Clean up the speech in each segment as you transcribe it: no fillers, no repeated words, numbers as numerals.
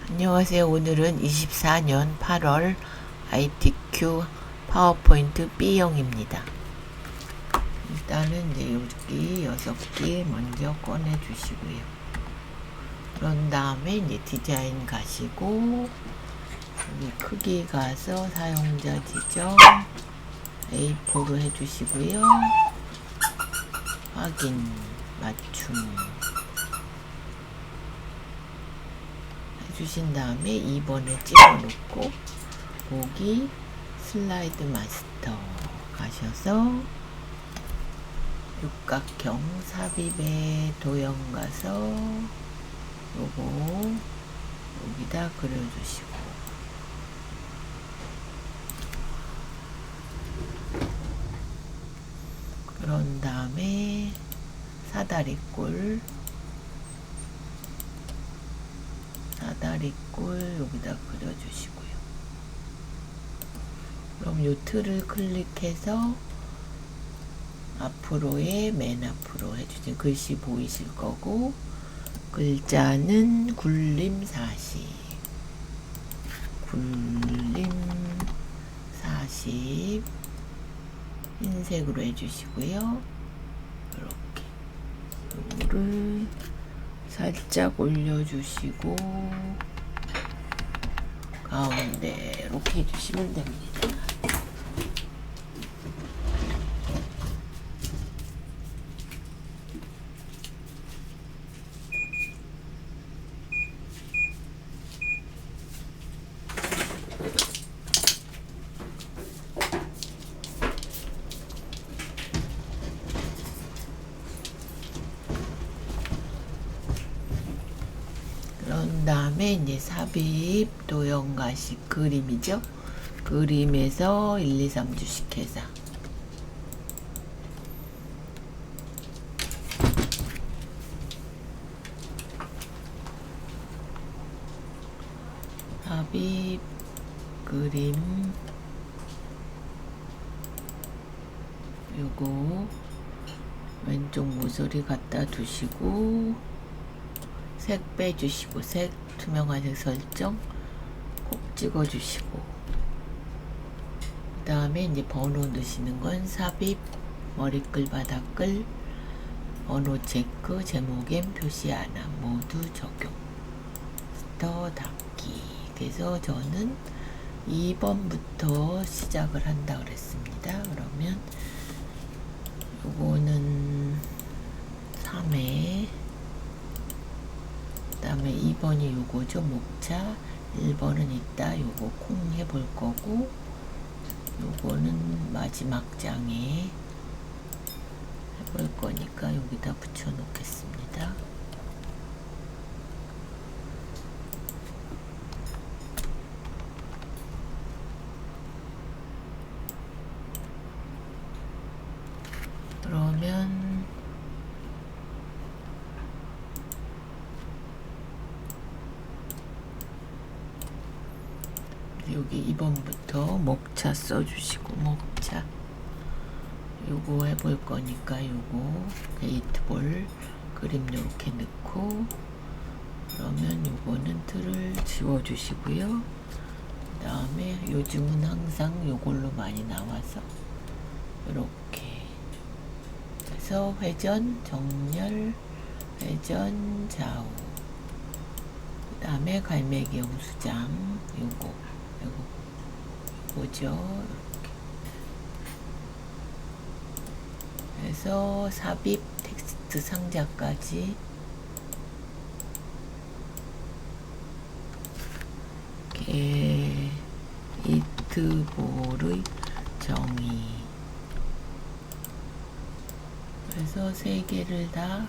안녕하세요. 오늘은 24년 8월 ITQ 파워포인트 B형입니다. 일단은 이제 여기 6개 먼저 꺼내 주시고요. 그런 다음에 이제 디자인 가시고 여기 크기 가서 사용자 지정 A4로 해주시고요. 확인 맞춤 해주신 다음에 2번에 찍어 놓고 보기 슬라이드 마스터 가셔서 육각형 삽입에 도형 가서 요거 여기다 그려주시고 그런 다음에 사다리꼴 여기다 그려주시고요. 그럼 요 틀을 클릭해서 앞으로의 맨 앞으로 해주세요. 글씨 보이실 거고 글자는 굴림 40 흰색으로 해주시고요. 이렇게 요거를 살짝 올려주시고 가운데 이렇게 해주시면 됩니다. 그런 다음에 이제 삽입 도형가식 그림이죠. 그림에서 1, 2, 3 주식회사 삽입 그림 요거 왼쪽 모서리 갖다 두시고 색 빼주시고 색 투명화색 설정 꼭 찍어주시고 그 다음에 이제 번호 넣으시는 건 삽입 머리끌 바닥끌 번호 체크 제목엔 표시 하나 모두 적용 스터 닫기. 그래서 저는 2번부터 시작을 한다 그랬습니다. 그러면 요거는 3회 그 다음에 2번이 요거죠. 목차 1번은 이따 요거 콩 해볼 거고 요거는 마지막 장에 해볼 거니까 여기다 붙여 놓겠습니다. 그러면 여기 2번부터 목차 써주시고 목차 요거 해볼 거니까 요거 게이트볼 그림 요렇게 넣고 그러면 요거는 틀을 지워주시고요. 그 다음에 요즘은 항상 요걸로 많이 나와서 요렇게 해서 회전 정렬 회전 좌우 그 다음에 갈매기 영수장 요거죠. 이렇게 해서 삽입 텍스트 상자까지 게이트볼의 정의 그래서 3개를 다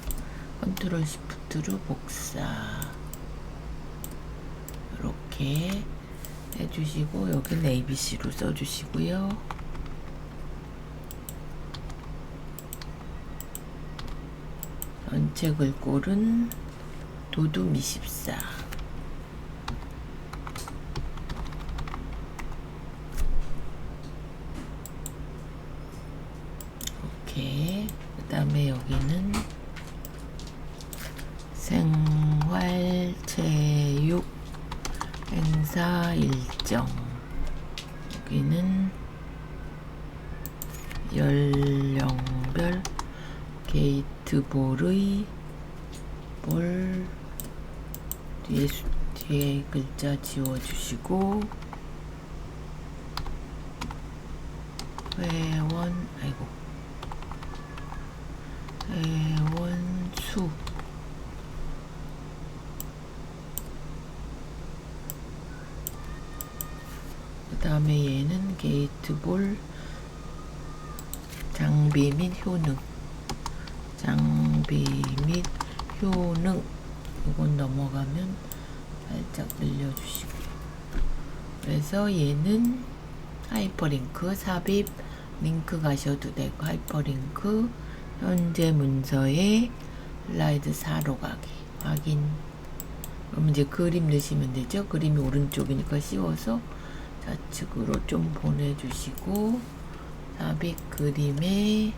컨트롤 시프트로 복사 이렇게 해주시고 여기는 ABC로 써주시고요. 전체 글꼴은 도둠 24 이렇게 그 다음에 여기는 생활체육 검사 일정. 여기는 연령별 게이트볼의 볼 뒤에 글자 지워주시고 회원 수 그 다음에 얘는 게이트볼 장비 및 효능 이건 넘어가면 살짝 늘려주시고 그래서 얘는 하이퍼링크 삽입 링크 가셔도 되고 하이퍼링크 현재 문서에 슬라이드 4로 가기 확인. 그럼 이제 그림 넣으시면 되죠. 그림이 오른쪽이니까 씌워서 좌측으로 좀 보내주시고 삽입 그림에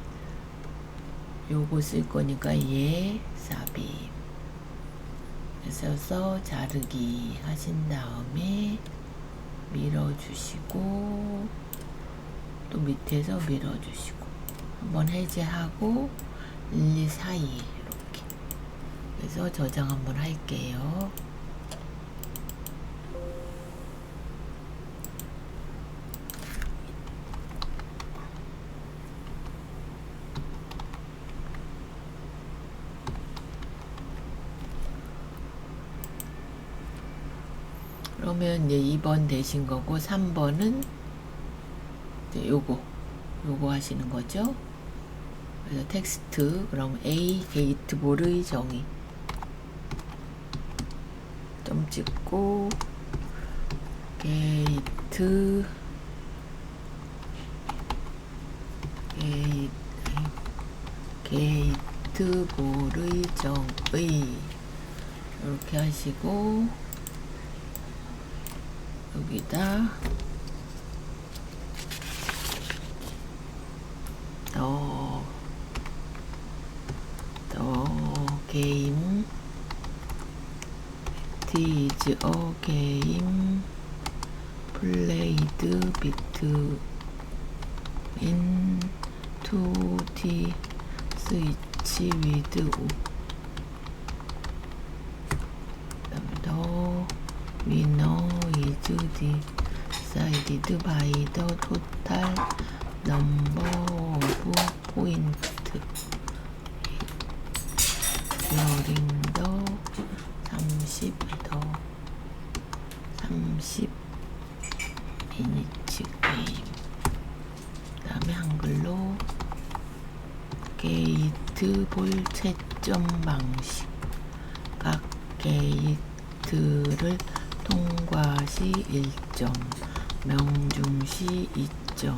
요거 쓸 거니까 얘 삽입 써서 자르기 하신 다음에 밀어주시고 또 밑에서 밀어주시고 한번 해제하고 1, 2 사이 이렇게 그래서 저장 한번 할게요. 그러면 이제 2번 되신 거고 3번은 이제 요거 하시는 거죠. 그래서 텍스트 그럼 A 게이트볼의 정의 점 찍고 게이트볼의 정의 이렇게 하시고 여기다 게임 is a game played between 2D switch with the winner is decided by the total number of points during the 30 minutes 게임. 그 다음에 한글로 게이트볼 채점 방식 각 게이트를 통과 시 1점 명중 시 2점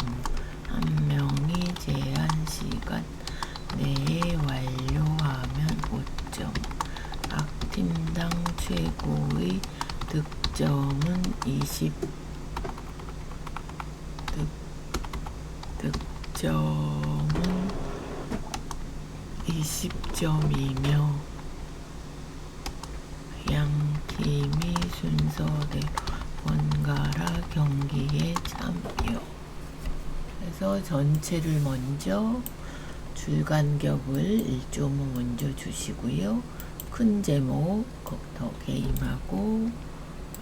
한 명이 제한 시간 내에 완료하면 5점 각 팀당 최고의 득점은 20점이며 양 팀이 순서대로 번갈아 경기에 참여. 그래서 전체를 먼저 줄간격을 1조무 먼저 주시고요. 큰 제목 더 게임하고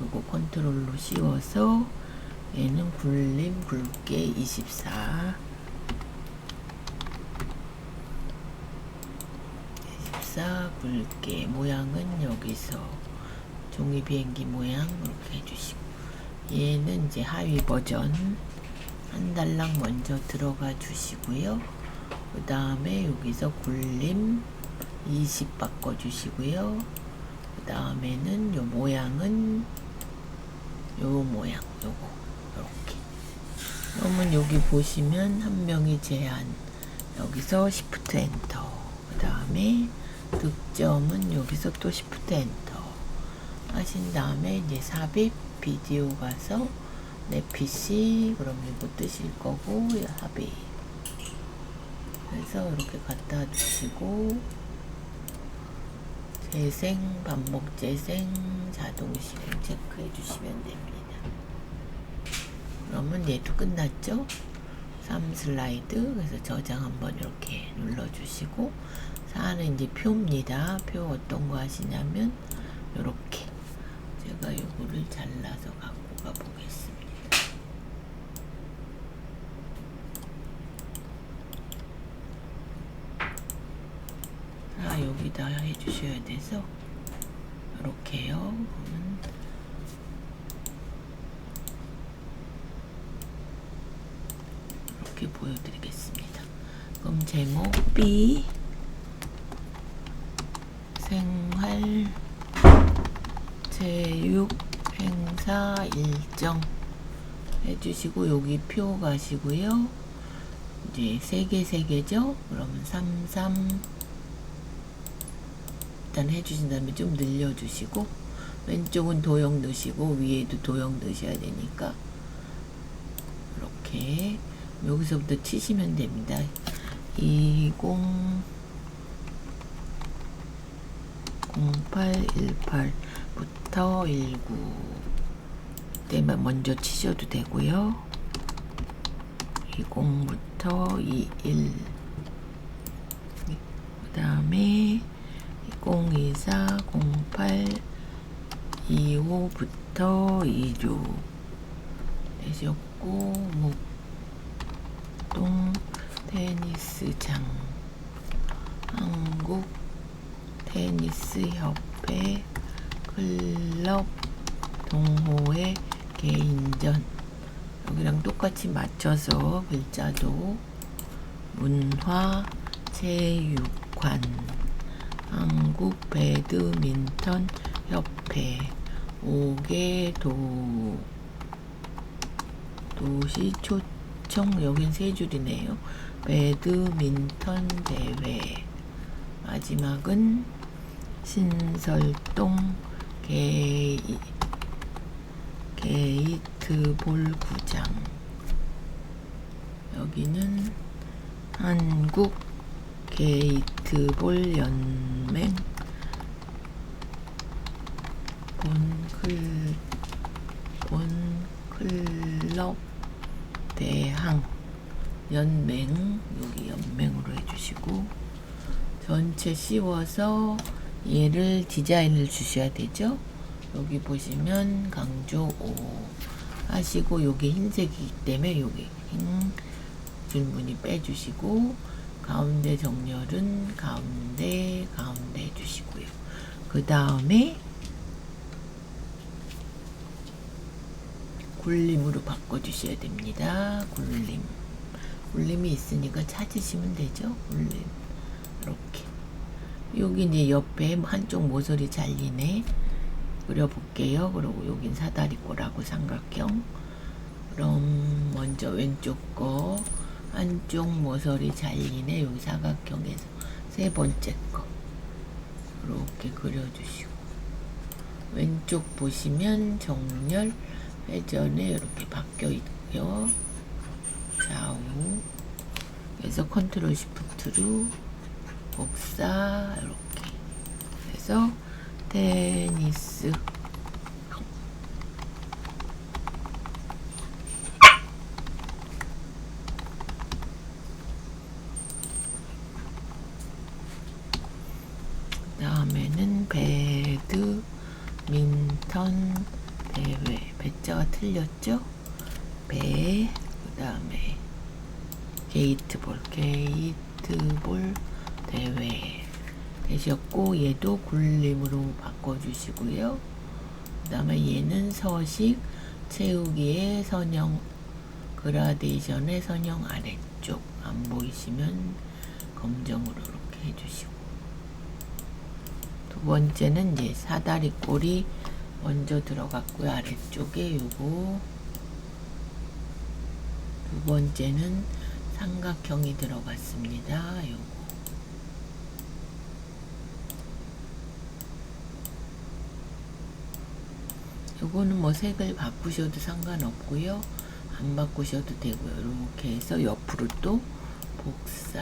요거 컨트롤로 씌워서 얘는 굴림 굵게 24 굵게 모양은 여기서 종이 비행기 모양 이렇게 해주시고 얘는 이제 하위 버전 한 달랑 먼저 들어가 주시고요. 그 다음에 여기서 굴림 20 바꿔 주시고요. 그 다음에는 요 모양은 요 모양 요거 이렇게. 그러면 여기 보시면 한 명이 제한 여기서 Shift 엔터 그 다음에 득점은 여기서 또 Shift 엔터 하신 다음에 이제 삽입 비디오 가서 내 PC 그럼 이거 뜨실 거고 삽입 그래서 이렇게 갖다 두시고 재생 반복 재생 자동 실행 체크해 주시면 됩니다. 그러면 얘도 끝났죠? 3 슬라이드. 그래서 저장 한번 이렇게 눌러주시고, 4는 이제 표입니다. 표 어떤 거 하시냐면 이렇게 제가 요거를 잘라서 갖고 가 보겠습니다. 자, 여기다 해주셔야 돼서 이렇게요. 그러면 이렇게 보여드리겠습니다. 그럼 제목 B 생활 체육 행사 일정 해주시고, 여기 표 가시고요. 이제 3개죠? 그러면 33 일단 해주신 다음에 좀 늘려주시고, 왼쪽은 도형 넣으시고 위에도 도형 넣으셔야 되니까 이렇게 여기서부터 치시면 됩니다. 0818부터 19 때만 먼저 치셔도 되고요. 20부터 21, 그 다음에 2024, 08, 25부터 26 되셨고, 목동 테니스장, 한국 테니스 협회 클럽 동호회 개인전, 여기랑 똑같이 맞춰서 글자도 문화 체육관, 한국 배드민턴 협회, 5개 도시 초청, 여긴 3줄이네요. 배드민턴 대회, 마지막은 신설동 게이트볼 구장, 여기는 한국 게이트볼 연맹 본클럽 대항 연맹, 여기 연맹으로 해주시고, 전체 씌워서 얘를 디자인을 주셔야 되죠. 여기 보시면 강조 5 하시고, 여기 흰색이기 때문에 여기 흰 줄무늬 빼주시고, 가운데 정렬은 가운데 해주시고요. 그 다음에 굴림으로 바꿔주셔야 됩니다. 굴림이 있으니까 찾으시면 되죠. 굴림 이렇게. 여기 이제 옆에 한쪽 모서리 잘리네 그려볼게요. 그리고 여긴 사다리꼴하고 삼각형. 그럼 먼저 왼쪽 거 한쪽 모서리 잘리네, 여기 사각형에서 3번째 거 이렇게 그려주시고, 왼쪽 보시면 정렬 회전에 이렇게 바뀌어 있고요. 좌우. 그래서 컨트롤 시프트로 복사 이렇게 해서 테니스 다음에는 배드민턴 대회, 배자가 틀렸죠? 배, 그 다음에 게이트볼 대회 되셨고, 얘도 굴림으로 바꿔주시고요. 그 다음에 얘는 서식 채우기의 선형 그라데이션의 선형 아래쪽, 안 보이시면 검정으로 이렇게 해주시고, 두 번째는 이제 사다리 꼴이 먼저 들어갔고요. 아래쪽에 요거. 두 번째는 삼각형이 들어갔습니다. 요거. 요거는 뭐 색을 바꾸셔도 상관없고요. 안 바꾸셔도 되고요. 이렇게 해서 옆으로 또 복사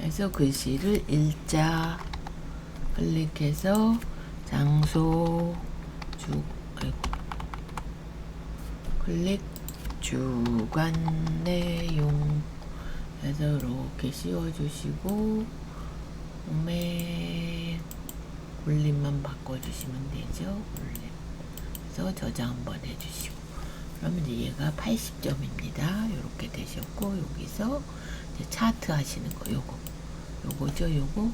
해서 글씨를 일자 클릭해서 장소 아이고. 클릭 주간 내용 해서 이렇게 씌워주시고 몸에 올림만 바꿔주시면 되죠. 올림. 그래서 저장 한번 해주시고 그러면 이제 얘가 80점입니다. 이렇게 되셨고 여기서 이제 차트 하시는 거 요거죠. 요거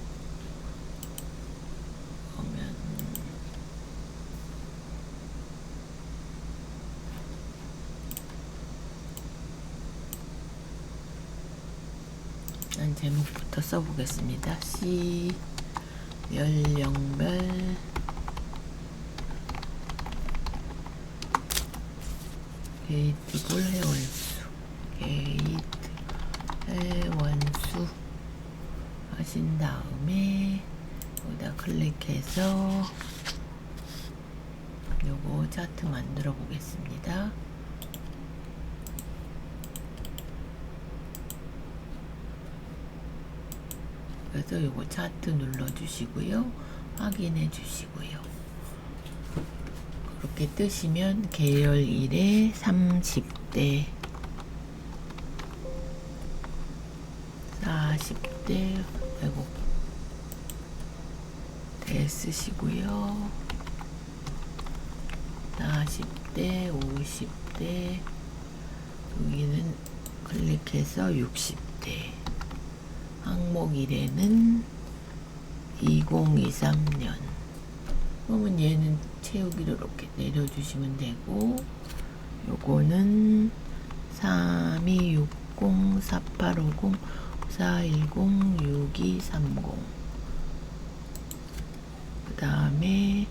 그러면 일단 제목부터 써보겠습니다. C 연령별 게이트볼 회원수 하신 다음에 여기다 클릭해서 요거 차트 만들어 보겠습니다. 그래서 요거 차트 눌러 주시고요. 확인해 주시고요. 그렇게 뜨시면 계열 1에 30대 40대 아이고 대 쓰시고요. 40대 50대 여기는 클릭해서 60대 항목 1에는 2023년 그러면 얘는 채우기를 이렇게 내려주시면 되고 요거는 3260 4850 410 6230 그 다음에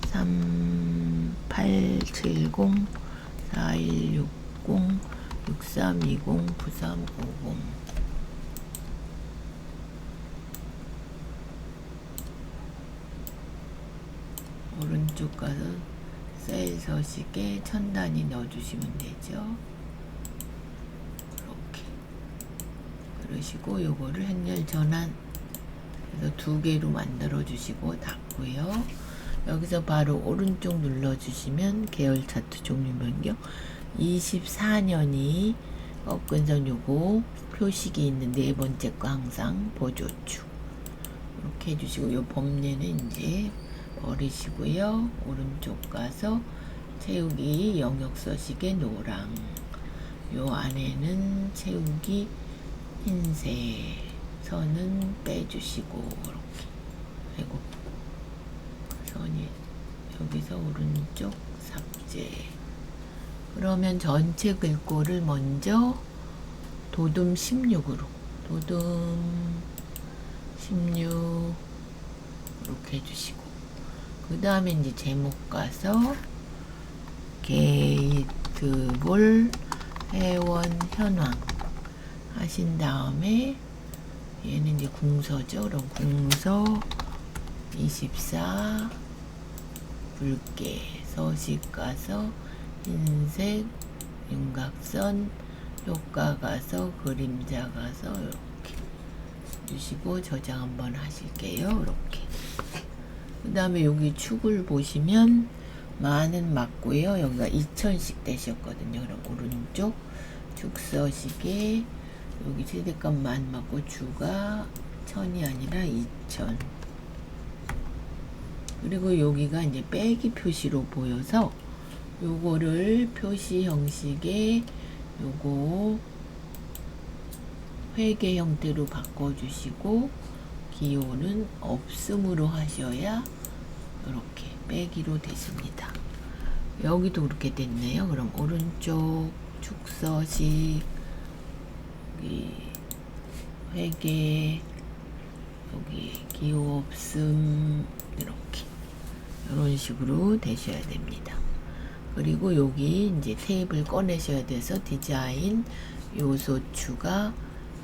3870 4160 6320 9350 오른쪽 가서 셀 서식에 천 단위 넣어주시면 되죠. 이렇게 그러시고 요거를 행렬 전환 그래서 2개로 만들어 주시고 닫고요. 여기서 바로 오른쪽 눌러 주시면 계열 차트 종류 변경 24년이 꺾은선 요거 표식이 있는 네 번째 거 항상 보조축 이렇게 해주시고 요 범례는 이제 버리시고요. 오른쪽 가서 채우기 영역 서식에 노랑 요 안에는 채우기 흰색 선은 빼주시고 이렇게 그리고 선이 여기서 오른쪽 삭제 그러면 전체 글꼴을 먼저 도둠 16으로 도둠 16 이렇게 해주시고 그 다음에 이제 제목 가서 게이트볼 회원 현황 하신 다음에 얘는 이제 궁서죠. 그럼 궁서 24 붉게 서식 가서 흰색 윤곽선 효과 가서 그림자 가서 이렇게 주시고 저장 한번 하실게요. 이렇게 그 다음에 여기 축을 보시면 만은 맞고요. 여기가 2000씩 되셨거든요. 그럼 오른쪽 축서식에 여기 최대값 만 맞고 주가 1000이 아니라 2000 그리고 여기가 이제 빼기 표시로 보여서 요거를 표시 형식에 요거 회계 형태로 바꿔주시고 기호는 없음으로 하셔야 이렇게 빼기로 됐습니다. 여기도 그렇게 됐네요. 그럼 오른쪽 축서식 여기 회계 여기 기호 없음 이렇게 이런 식으로 되셔야 됩니다. 그리고 여기 이제 테이블 꺼내셔야 돼서 디자인 요소 추가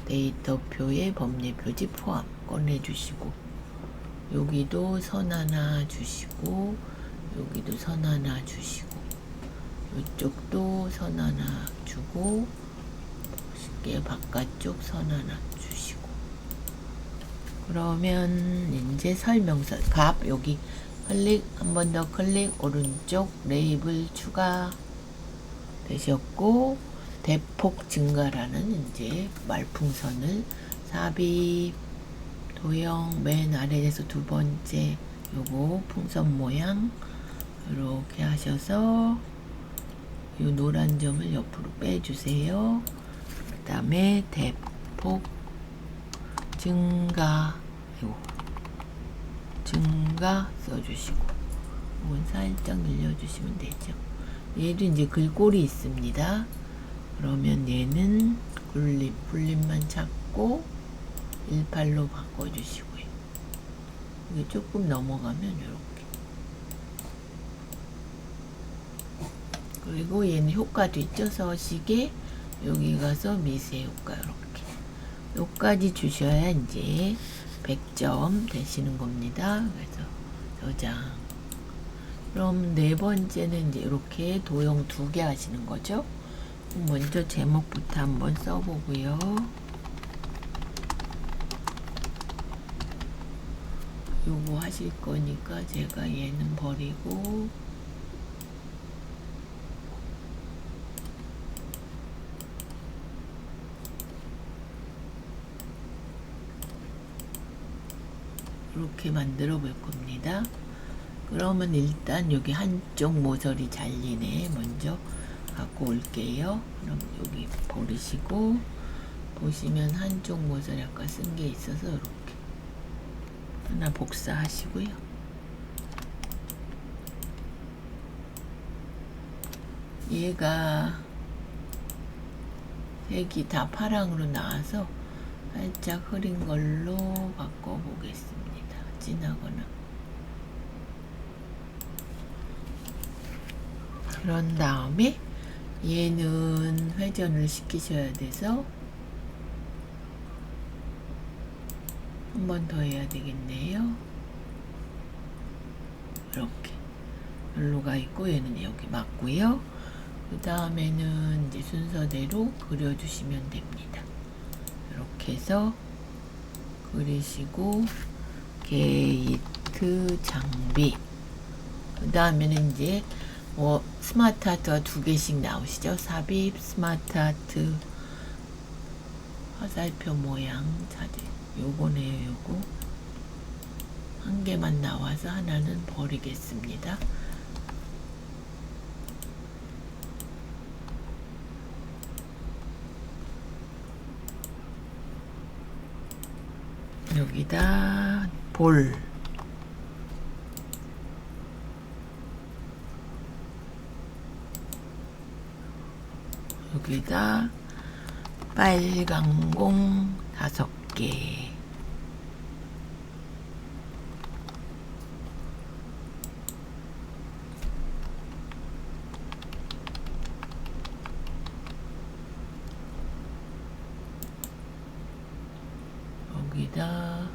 데이터표에 법례 표지 포함 꺼내주시고 여기도 선 하나 주시고 여기도 선 하나 주시고 이쪽도 선 하나 주고 쉽게 바깥쪽 선 하나 주시고 그러면 이제 설명서 값 여기 클릭, 한 번 더 클릭, 오른쪽 레이블 추가 되셨고, 대폭 증가라는 이제 말풍선을 삽입, 도형 맨 아래에서 두 번째 요거 풍선 모양 이렇게 하셔서 요 노란 점을 옆으로 빼주세요. 그 다음에 대폭 증가, 요 증가 써주시고, 이건 살짝 늘려주시면 되죠. 얘도 이제 글꼴이 있습니다. 그러면 얘는 굴림만 찾고 18로 바꿔주시고요. 이게 조금 넘어가면 이렇게. 그리고 얘는 효과도 있죠. 서식에 여기 가서 미세 효과 이렇게. 요까지 주셔야 이제 100점 되시는 겁니다. 그래서 저장. 그럼 네 번째는 이제 이렇게 도형 2개 하시는 거죠. 먼저 제목부터 한번 써보고요. 요거 하실 거니까 제가 얘는 버리고 이렇게 만들어 볼 겁니다. 그러면 일단 여기 한쪽 모서리 잘리네 먼저 갖고 올게요. 그럼 여기 버리시고 보시면 한쪽 모서리 아까 쓴 게 있어서 이렇게 하나 복사하시고요. 얘가 색이 다 파랑으로 나와서 살짝 흐린 걸로 바꿔보겠습니다. 진하거나. 그런 다음에 얘는 회전을 시키셔야 돼서 한 번 더 해야 되겠네요. 이렇게 여기로 가 있고 얘는 여기 맞고요. 그 다음에는 이제 순서대로 그려주시면 됩니다. 이렇게 해서 그리시고 게이트 장비. 그 다음에는 이제 뭐 스마트 아트가 2개씩 나오시죠. 삽입, 스마트 아트, 화살표 모양 찾을. 요거네요. 요거 한 개만 나와서 하나는 버리겠습니다. 여기다 볼, 여기다 빨간 공 5개, 여기다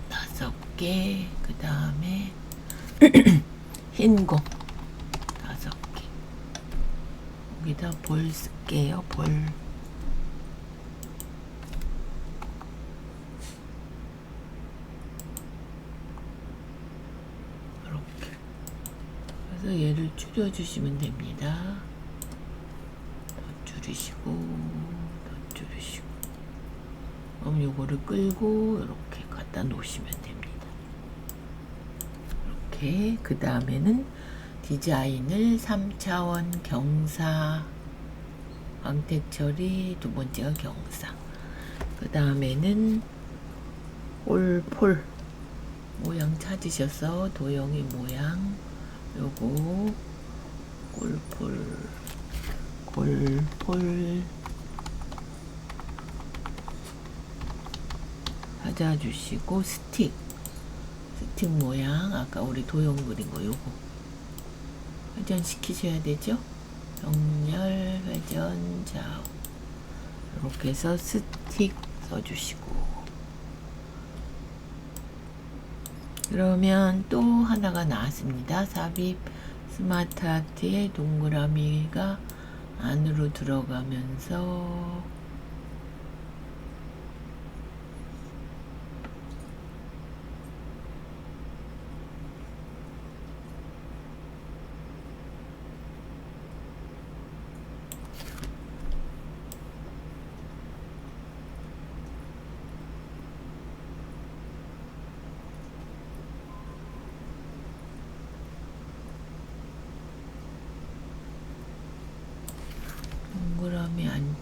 다섯 개, 그 다음에 흰공 5개. 여기다 볼 쓸게요. 볼. 이렇게. 그래서 얘를 줄여주시면 됩니다. 더 줄이시고, 더 줄이시고. 그럼 요거를 끌고 이렇게 갖다 놓으시면 됩니다. 이렇게. 그 다음에는 디자인을 3차원 경사, 광택 처리, 두 번째가 경사. 그 다음에는 폴 모양 찾으셔서 도형의 모양 요거 폴 찾아주시고 스틱 모양 아까 우리 도형 그린 거 요거 회전 시키셔야 되죠. 정렬 회전 좌우 이렇게 해서 스틱 써주시고, 그러면 또 하나가 나왔습니다. 삽입 스마트 아트의 동그라미가 안으로 들어가면서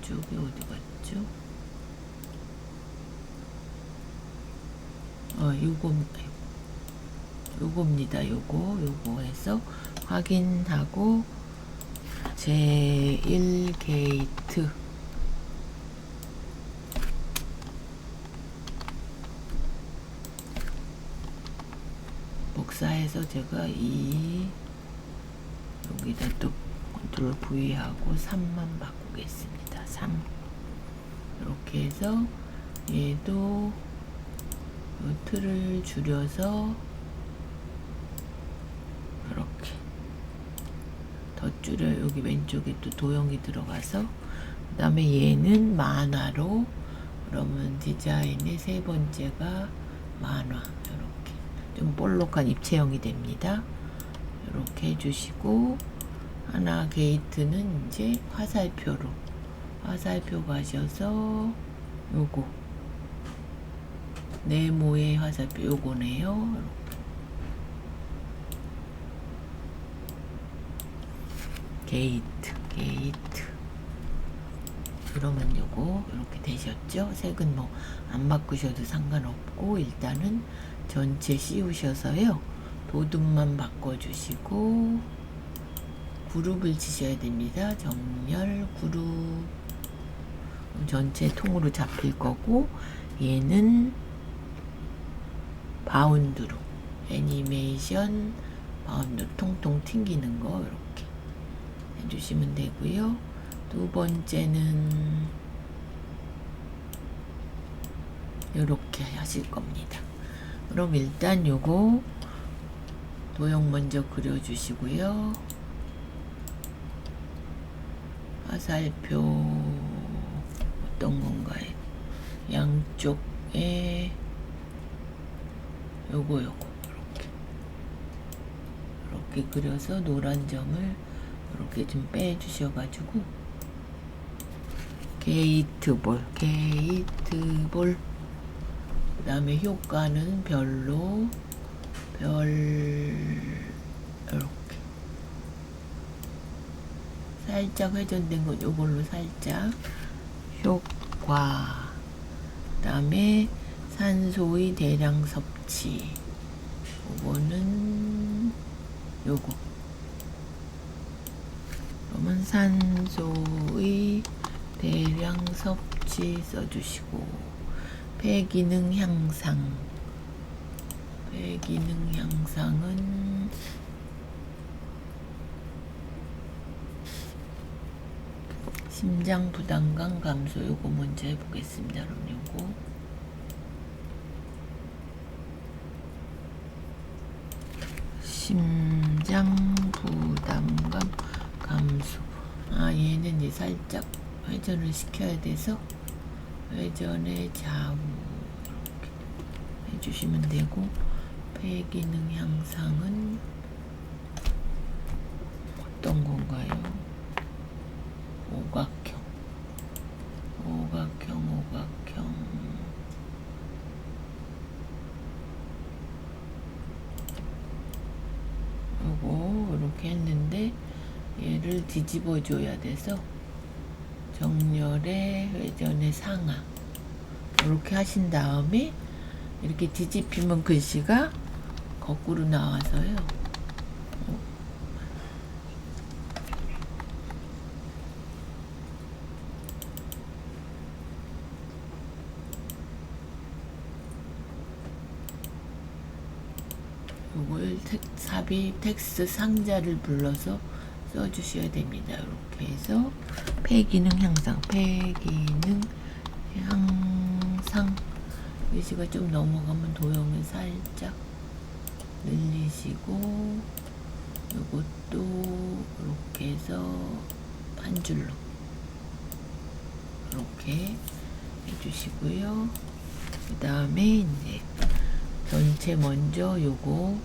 이쪽이 어디 갔죠? 요겁니다. 요거 해서 확인하고 제1게이트 복사해서 제가 여기다 또 컨트롤 V하고 3만 바꾸겠습니다. 3 이렇게 해서 얘도 요 틀을 줄여서 이렇게 더 줄여. 여기 왼쪽에 또 도형이 들어가서 그 다음에 얘는 만화로, 그러면 디자인의 세 번째가 만화, 이렇게 좀 볼록한 입체형이 됩니다. 이렇게 해주시고, 하나 게이트는 이제 화살표 가셔서 요거 네모의 화살표 요거네요. 게이트 그러면 요거 이렇게 되셨죠? 색은 뭐 안 바꾸셔도 상관없고, 일단은 전체 씌우셔서요 도둠만 바꿔주시고 그룹을 치셔야 됩니다. 정렬 그룹 전체 통으로 잡힐 거고, 얘는 바운드로 애니메이션 바운드로 통통 튕기는 거 이렇게 해주시면 되고요. 두 번째는 이렇게 하실 겁니다. 그럼 일단 요거 도형 먼저 그려주시고요. 화살표 어떤 건가요? 양쪽에 요거 이렇게 그려서 노란 점을 이렇게 좀 빼주셔가지고 게이트볼 그 다음에 효과는 별로 이렇게 살짝 회전된 거 요걸로 살짝 효과, 그 다음에 산소의 대량 섭취, 요거는 요거 그러면 산소의 대량 섭취 써주시고, 폐기능 향상은 심장 부담감 감소, 요거 먼저 해보겠습니다. 그럼 요거 심장 부담감 감소. 얘는 이제 살짝 회전을 시켜야 돼서 회전의 좌우 이렇게 해주시면 되고, 폐기능 향상은 어떤 건가요? 오각형 요거 이렇게 했는데 얘를 뒤집어 줘야 돼서 정렬의 회전의 상하 이렇게 하신 다음에 이렇게 뒤집히면 글씨가 거꾸로 나와서요. 요걸 삽입 텍스트 상자를 불러서 써주셔야 됩니다. 이렇게 해서 폐기능 향상 글씨가 좀 넘어가면 도형을 살짝 늘리시고, 요것도 이렇게 해서 한 줄로 이렇게 해주시고요. 그 다음에 이제 전체 먼저 요거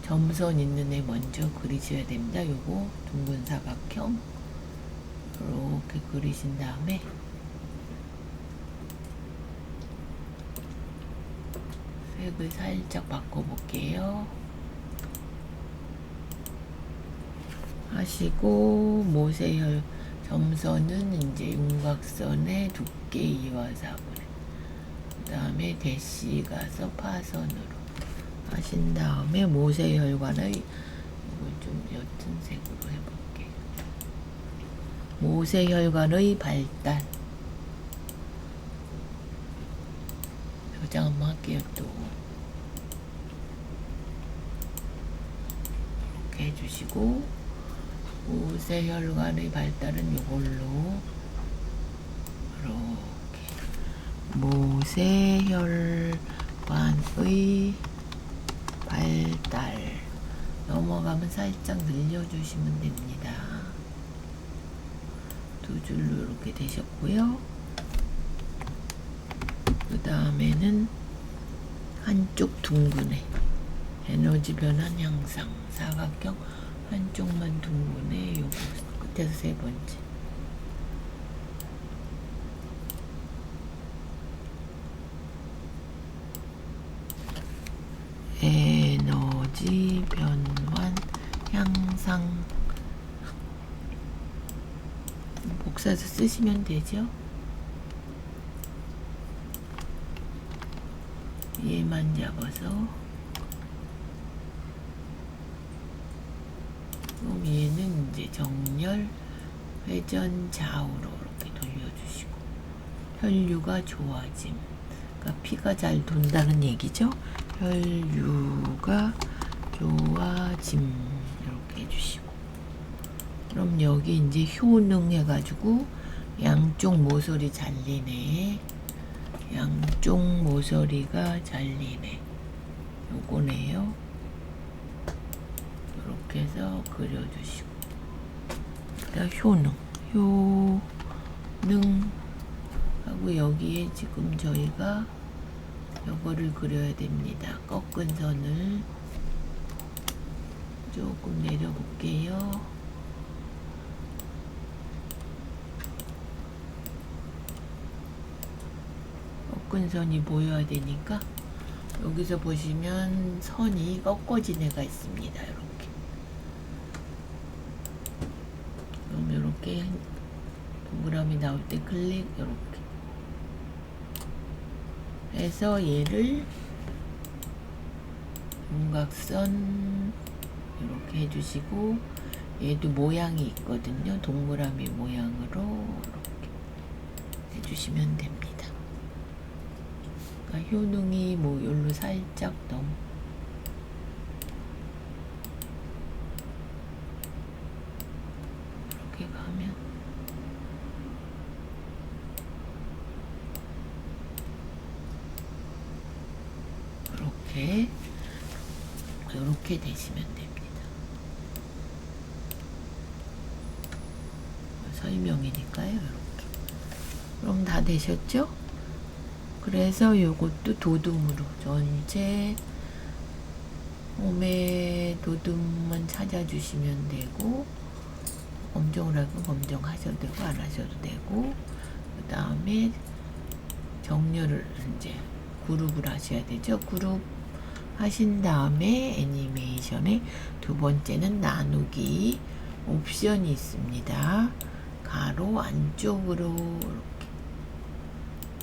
점선 있는 애 먼저 그리셔야 됩니다. 요거 둥근 사각형 이렇게 그리신 다음에 색을 살짝 바꿔볼게요. 하시고 모세혈 점선은 이제 윤곽선의 두께 2와 4분의. 그 다음에 대시 가서 파선으로 하신 다음에 모세혈관의, 이걸 좀 옅은 색으로 해볼게요. 모세혈관의 발달. 표장 한번 할게요. 또 이렇게 해주시고, 모세혈관의 발달은 이걸로 이렇게 모세혈관의 발달 넘어가면 살짝 늘려주시면 됩니다. 두 줄로 이렇게 되셨고요. 그 다음에는 한쪽 둥근에 에너지 변환 향상 사각형 한쪽만 둥근에 요거 끝에서 세 번째. 에너지 변환 향상 복사해서 쓰시면 되죠. 얘만 잡아서, 그럼 얘는 이제 정렬 회전 좌우로 이렇게 돌려주시고, 혈류가 좋아짐, 그러니까 피가 잘 돈다는 얘기죠. 혈류가 좋아짐 이렇게 해주시고, 그럼 여기 이제 효능 해가지고 양쪽 모서리 잘리네, 양쪽 모서리가 잘리네, 요거네요. 이렇게 해서 그려주시고, 그다음 효능 하고, 여기에 지금 저희가 요거를 그려야 됩니다. 꺾은 선을 조금 내려볼게요. 꺾은 선이 보여야 되니까 여기서 보시면 선이 꺾어진 애가 있습니다. 이렇게. 그럼 이렇게 동그라미 나올 때 클릭 이렇게 해서 얘를 윤곽선 이렇게 해주시고, 얘도 모양이 있거든요. 동그라미 모양으로 이렇게 해주시면 됩니다. 그러니까 효능이 뭐 여기로 살짝 이렇게 가면 이렇게 되시면 됩니다. 설명이니까요. 이렇게. 그럼 다 되셨죠? 그래서 요것도 도둠으로 전체 몸에 도둠만 찾아주시면 되고, 검정을 하고 검정하셔도 되고 안 하셔도 되고, 그 다음에 정렬을 이제 그룹을 하셔야 되죠. 그룹 하신 다음에 애니메이션의 두 번째는 나누기 옵션이 있습니다. 가로 안쪽으로 이렇게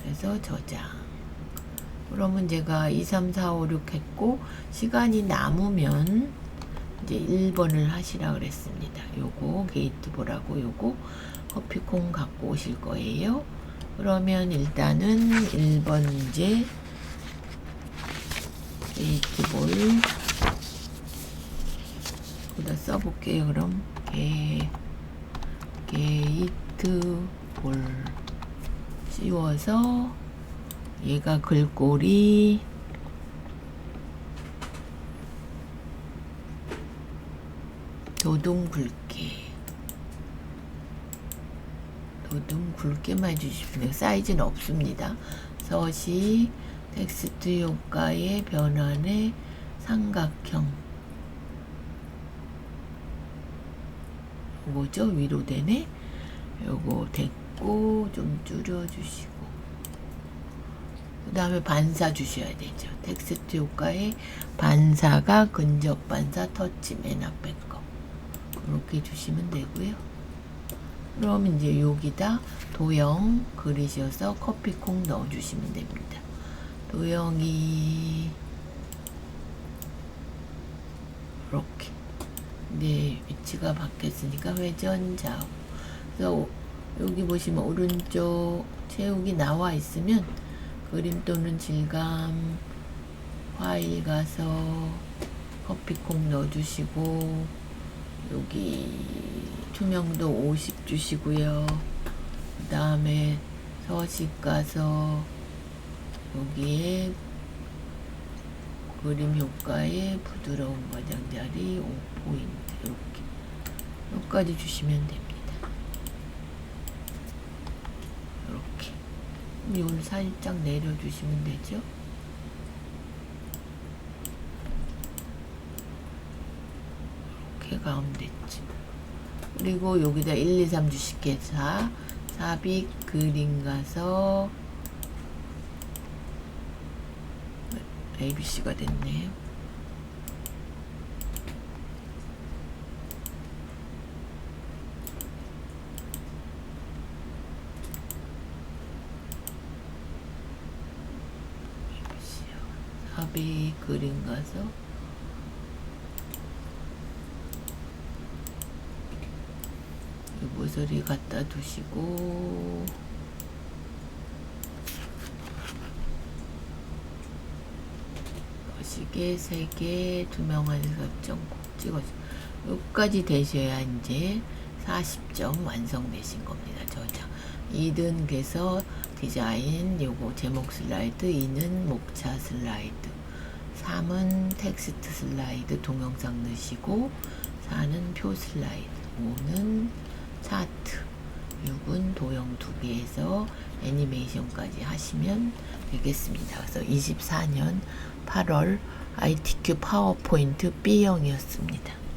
해서 저장. 그러면 제가 2, 3, 4, 5, 6 했고, 시간이 남으면 이제 1번을 하시라 그랬습니다. 요거 게이트볼하고 요거 커피콩 갖고 오실 거예요. 그러면 일단은 1번 이제 게이트볼 여기다 써볼게요. 그럼 게이트볼 씌워서 얘가 글꼴이 도둠 굵게만 해주시면 사이즈는 없습니다. 서시 텍스트 효과의 변환의 삼각형, 요거죠. 위로 되네. 요거 됐고 좀 줄여주시고, 그 다음에 반사 주셔야 되죠. 텍스트 효과의 반사가 근접 반사, 터치 맨 앞에 거 그렇게 주시면 되고요. 그럼 이제 여기다 도형 그리셔서 커피콩 넣어주시면 됩니다. 도형이 이렇게 네 위치가 바뀌었으니까 회전 좌우. 그래서 여기 보시면 오른쪽 채우기 나와 있으면 그림 또는 질감 파일 가서 커피콩 넣어주시고 여기 투명도 50 주시고요. 그 다음에 서식 가서 여기에 그림 효과에 부드러운 가장자리 5포인트 이렇게 여기까지 주시면 됩니다. 이렇게 이걸 살짝 내려주시면 되죠. 이렇게 가운데쯤. 그리고 여기다 1, 2, 3 주식회사 삽입 그림 가서 ABC가 됐네요. 삽입 그림 가서 모서리 갖다 두시고 거시게 3개 투명한 설정 꼭 찍어주세요. 여기까지 되셔야 이제 40점 완성되신 겁니다. 저장 2등에서 디자인 요거 제목 슬라이드, 2는 목차 슬라이드, 3은 텍스트 슬라이드 동영상 넣으시고, 4는 표 슬라이드, 5는 차트, 6은 도형 2개에서 애니메이션까지 하시면 되겠습니다. 그래서 24년 8월 ITQ 파워포인트 B형이었습니다.